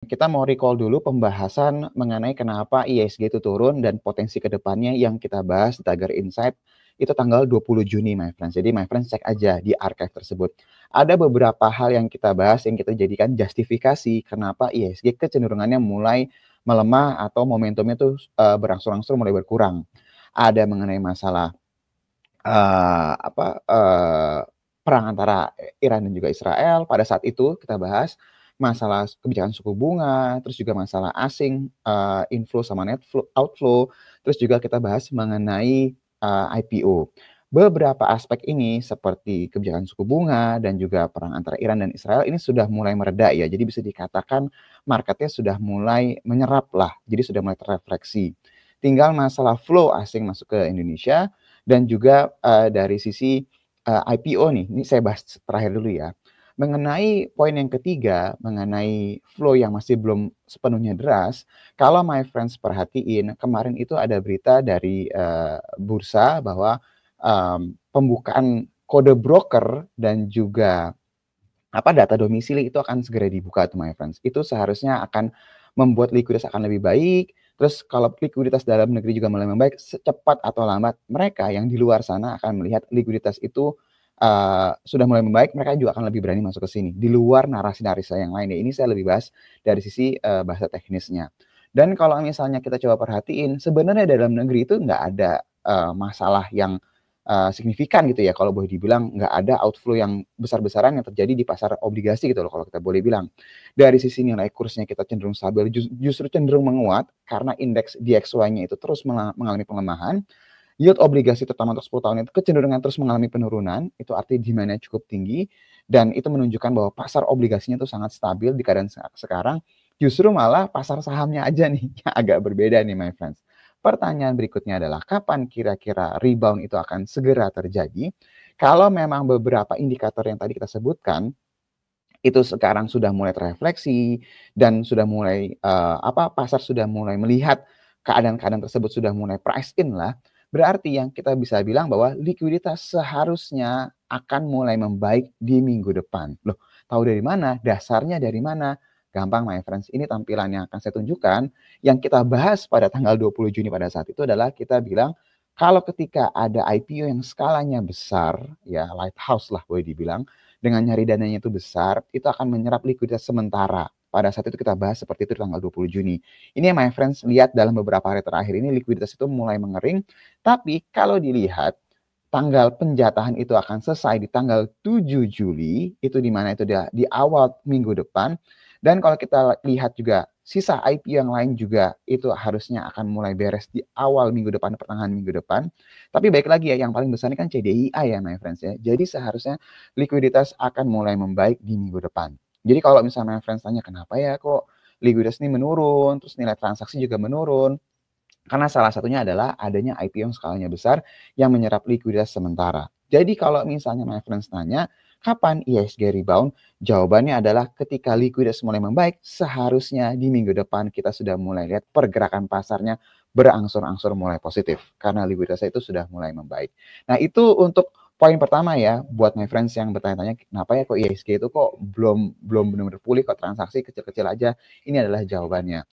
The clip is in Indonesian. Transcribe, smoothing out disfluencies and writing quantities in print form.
Kita mau recall dulu pembahasan mengenai kenapa IISG itu turun dan potensi ke depannya yang kita bahas di Tiger Insight itu tanggal 20 Juni, my friends. Jadi, my friends cek aja di archive tersebut. Ada beberapa hal yang kita bahas yang kita jadikan justifikasi kenapa IISG kecenderungannya mulai melemah atau momentumnya tuh berangsur-angsur mulai berkurang. Ada mengenai masalah perang antara Iran dan juga Israel. Pada saat itu kita bahas masalah kebijakan suku bunga, terus juga masalah asing, inflow sama outflow, terus juga kita bahas mengenai IPO. Beberapa aspek ini seperti kebijakan suku bunga dan juga perang antara Iran dan Israel ini sudah mulai mereda ya. Jadi bisa dikatakan marketnya sudah mulai menyerap lah, jadi sudah mulai terrefleksi. Tinggal masalah flow asing masuk ke Indonesia dan juga dari sisi IPO nih, ini saya bahas terakhir dulu ya. Mengenai poin yang ketiga, mengenai flow yang masih belum sepenuhnya deras, kalau my friends perhatiin, kemarin itu ada berita dari bursa bahwa pembukaan kode broker dan juga data domisili itu akan segera dibuka tuh my friends. Itu seharusnya akan membuat likuiditas akan lebih baik. Terus kalau likuiditas dalam negeri juga mulai membaik, secepat atau lambat mereka yang di luar sana akan melihat likuiditas itu sudah mulai membaik, mereka juga akan lebih berani masuk ke sini. Di luar narasi-narasi yang lain ya. Ini saya lebih bahas dari sisi bahasa teknisnya. Dan kalau misalnya kita coba perhatiin, sebenarnya dalam negeri itu nggak ada masalah yang signifikan gitu ya, kalau boleh dibilang nggak ada outflow yang besar-besaran yang terjadi di pasar obligasi gitu loh kalau kita boleh bilang. Dari sisi nilai kursnya kita cenderung stabil, justru cenderung menguat karena indeks DXY-nya itu terus mengalami pelemahan. Yield obligasi terutama untuk 10 tahun itu kecenderungan terus mengalami penurunan, itu artinya demand-nya cukup tinggi dan itu menunjukkan bahwa pasar obligasinya itu sangat stabil di keadaan sekarang. Justru malah pasar sahamnya aja nih yang agak berbeda nih my friends. Pertanyaan berikutnya adalah kapan kira-kira rebound itu akan segera terjadi? Kalau memang beberapa indikator yang tadi kita sebutkan itu sekarang sudah mulai terrefleksi dan sudah mulai pasar sudah mulai melihat keadaan-keadaan tersebut sudah mulai price in lah, berarti yang kita bisa bilang bahwa likuiditas seharusnya akan mulai membaik di minggu depan. Loh, tahu dari mana? Dasarnya dari mana? Gampang my friends, ini tampilan yang akan saya tunjukkan. Yang kita bahas pada tanggal 20 Juni pada saat itu adalah kita bilang kalau ketika ada IPO yang skalanya besar, ya lighthouse lah boleh dibilang, dengan nyari dananya itu besar, itu akan menyerap likuiditas sementara. Pada saat itu kita bahas seperti itu di tanggal 20 Juni. Ini my friends, lihat dalam beberapa hari terakhir ini likuiditas itu mulai mengering. Tapi kalau dilihat, tanggal penjatahan itu akan selesai di tanggal 7 Juli, itu di mana itu di awal minggu depan. Dan kalau kita lihat juga sisa IPO yang lain juga itu harusnya akan mulai beres di awal minggu depan, pertengahan minggu depan. Tapi baik lagi ya, yang paling besar ini kan CDIA ya my friends ya. Jadi seharusnya likuiditas akan mulai membaik di minggu depan. Jadi kalau misalnya my friends tanya kenapa ya kok likuiditas ini menurun, terus nilai transaksi juga menurun. Karena salah satunya adalah adanya IPO yang skalanya besar yang menyerap likuiditas sementara. Jadi kalau misalnya my friends tanya, kapan IISG rebound? Jawabannya adalah ketika likuiditas mulai membaik, seharusnya di minggu depan kita sudah mulai lihat pergerakan pasarnya berangsur-angsur mulai positif. Karena likuiditasnya itu sudah mulai membaik. Nah itu untuk poin pertama ya, buat my friends yang bertanya-tanya, kenapa ya kok IISG itu kok belum benar-benar pulih, kok transaksi kecil-kecil aja? Ini adalah jawabannya.